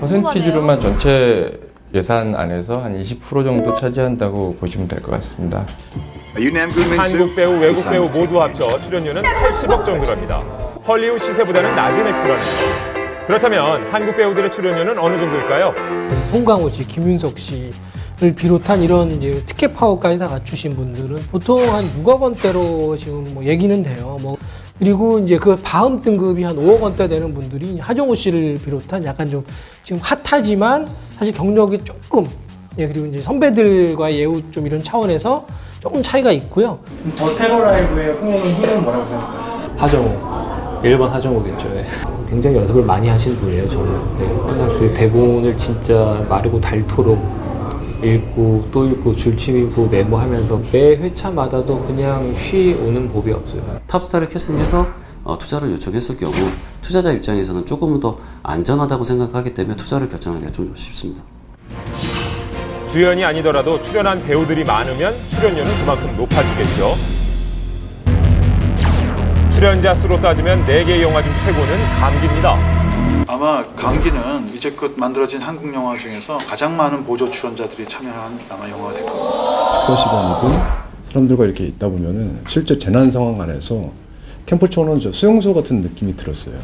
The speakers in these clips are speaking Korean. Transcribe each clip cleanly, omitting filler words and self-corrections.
퍼센티지로만 전체 예산 안에서 한 20% 정도 차지한다고 보시면 될 것 같습니다. 한국 배우, 외국 배우 모두 합쳐 출연료는 80억 정도랍니다. 헐리우드 시세보다는 낮은 액수라네요. 그렇다면 한국 배우들의 출연료는 어느 정도일까요? 송강호 씨, 김윤석 씨를 비롯한 이런 이제 티켓 파워까지 다 갖추신 분들은 보통 한 6억 원대로 지금 뭐 얘기는 돼요. 그리고 이제 그 다음 등급이 한 5억 원대 되는 분들이 하정우 씨를 비롯한 약간 좀 지금 핫하지만 사실 경력이 조금, 그리고 이제 선배들과의 예우 좀 이런 차원에서 조금 차이가 있고요. 더 테러 라이브의 흥행의 힘은 뭐라고 생각하세요? 하정우, 1번 하정우겠죠. 굉장히 연습을 많이 하신 분이에요, 저는. 항상 그 대본을 진짜 마르고 닳도록 읽고 또 읽고 줄치고 메모하면서 매 회차마다도 그냥 쉬 오는 법이 없어요. 탑스타를 캐스팅해서 투자를 요청했을 경우 투자자 입장에서는 조금 더 안전하다고 생각하기 때문에 투자를 결정하기가 좀 쉽습니다. 주연이 아니더라도 출연한 배우들이 많으면 출연료는 그만큼 높아지겠죠. 출연자 수로 따지면 4개 영화 중 최고는 감기입니다. 아마 감기는 이제껏 만들어진 한국 영화 중에서 가장 많은 보조 출연자들이 참여한 아마 영화가 될 겁니다. 식사 시간이든 사람들과 이렇게 있다 보면은 실제 재난 상황 안에서 캠프처럼 수용소 같은 느낌이 들었어요.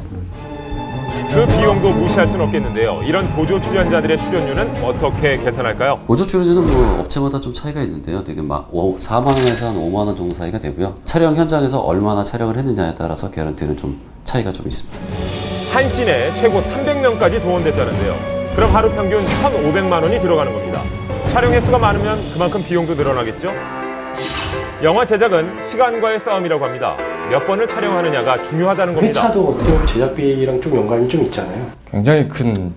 그 비용도 무시할 수는 없겠는데요. 이런 보조 출연자들의 출연료는 어떻게 계산할까요? 보조 출연료는 뭐 업체마다 좀 차이가 있는데요. 되게 막 4만 원에서 한 5만 원 정도 사이가 되고요. 촬영 현장에서 얼마나 촬영을 했느냐에 따라서 개런티는 좀 차이가 좀 있습니다. 한 씬에 최고 300명까지 동원됐다는데요. 그럼 하루 평균 1,500만 원이 들어가는 겁니다. 촬영 횟수가 많으면 그만큼 비용도 늘어나겠죠? 영화 제작은 시간과의 싸움이라고 합니다. 몇 번을 촬영하느냐가 중요하다는 겁니다. 회차도 어떻게 보면 제작비랑 좀 연관이 좀 있잖아요. 굉장히 큰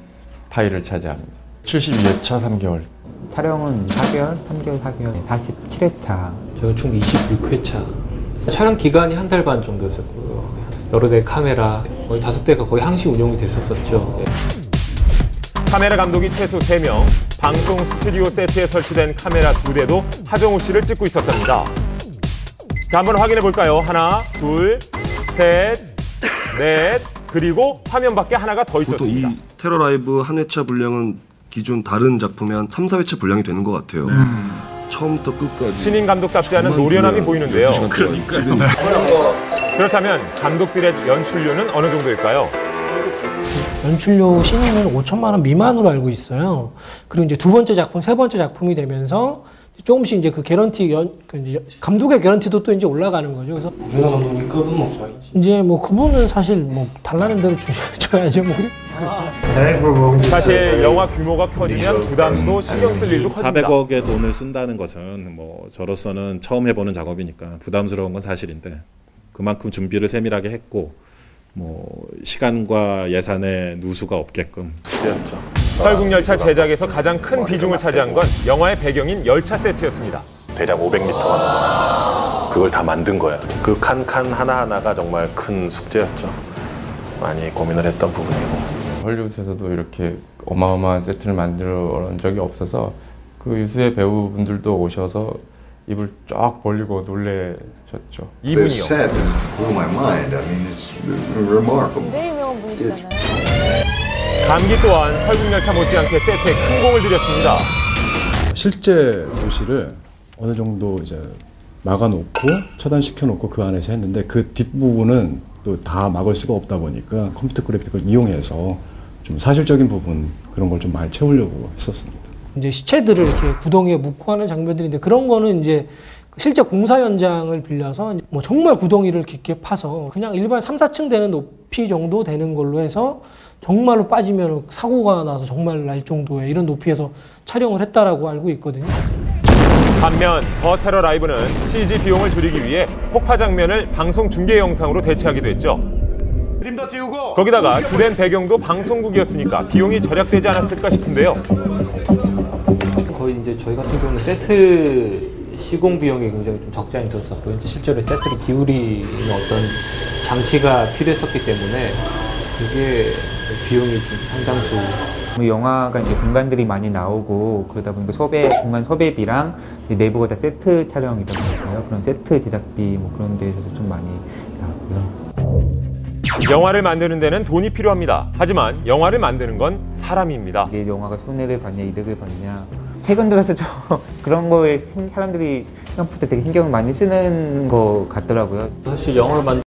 파일을 차지합니다. 72회차 3개월. 촬영은 4개월, 3개월, 4개월, 47회차. 저는 총 26회차. 촬영 기간이 한 달 반 정도였었고요. 여러 대 카메라, 거의 5대가 거의 항시 운영이 됐었죠. 카메라 감독이 최소 3명, 방송 스튜디오 세트에 설치된 카메라 2대도 하정우 씨를 찍고 있었답니다. 자, 한번 확인해 볼까요? 하나, 둘, 셋, 넷, 그리고 화면 밖에 하나가 더 있었습니다. 보통 이 테러 라이브 한 회차 분량은 기존 다른 작품의 한 3, 4회차 분량이 되는 것 같아요. 처음부터 끝까지. 신인 감독답지 않은 노련함이 보이는데요. 그렇다면 감독들의 연출료는 어느 정도일까요? 연출료 신인은 5천만 원 미만으로 알고 있어요. 그리고 이제 두 번째 작품, 세 번째 작품이 되면서 조금씩 이제 그 개런티 감독의 개런티도 또 이제 올라가는 거죠. 그래서 유나 감독님 급은 뭐 이제 뭐 그분은 사실 뭐 달라는 대로 줘야죠. 뭐. 사실 영화 규모가 커지면 부담도 신경 쓸 일도 커집니다. 400억의 돈을 쓴다는 것은 뭐 저로서는 처음 해보는 작업이니까 부담스러운 건 사실인데 그만큼 준비를 세밀하게 했고 뭐 시간과 예산에 누수가 없게끔 숙제였죠. 설국열차 제작에서 가장 큰 비중을 차지한 건 영화의 배경인 열차 세트였습니다. 대략 500m가 넘어요. 그걸 다 만든 거야. 그 칸 하나하나가 정말 큰 숙제였죠. 많이 고민을 했던 부분이고. 헐리우드에서도 이렇게 어마어마한 세트를 만들어 온 적이 없어서 그 유수의 배우분들도 오셔서 입을 쫙 벌리고 놀래셨죠. 이분이요. 굉장히 유명한 분이시잖아요. 감기 또한 설국열차 못지않게 세트에 큰 공을 들였습니다. 실제 도시를 어느 정도 이제 막아놓고 차단시켜놓고 그 안에서 했는데 그 뒷부분은 또 다 막을 수가 없다 보니까 컴퓨터 그래픽을 이용해서 좀 사실적인 부분 그런 걸 좀 많이 채우려고 했었습니다. 이제 시체들을 이렇게 구덩이에 묻고 하는 장면들인데 그런 거는 이제 실제 공사 현장을 빌려서 뭐 정말 구덩이를 깊게 파서 그냥 일반 3, 4층 되는 높이 정도 되는 걸로 해서 정말로 빠지면 사고가 나서 정말 날 정도의 이런 높이에서 촬영을 했다라고 알고 있거든요. 반면 더 테러 라이브는 CG 비용을 줄이기 위해 폭파 장면을 방송 중계 영상으로 대체하기도 했죠. 거기다가 주된 배경도 방송국이었으니까 비용이 절약되지 않았을까 싶은데요. 거의 이제 저희 같은 경우는 세트 시공 비용이 굉장히 좀 적지 않게 들었었고요. 이제 실제로 세트를 기울이는 어떤 장치가 필요했었기 때문에 그게 비용이 좀 상당수. 영화가 이제 공간들이 많이 나오고 그러다 보니까 공간 소배비랑 내부가 다 세트 촬영이다 보니까요. 그런 세트 제작비 뭐 그런 데서도 좀 많이 나왔고요. 영화를 만드는 데는 돈이 필요합니다. 하지만 영화를 만드는 건 사람입니다. 이게 영화가 손해를 받냐 이득을 받냐 최근 들어서 저 그런 거에 사람들이 생각보다 되게 신경을 많이 쓰는 것 같더라고요. 사실 영화를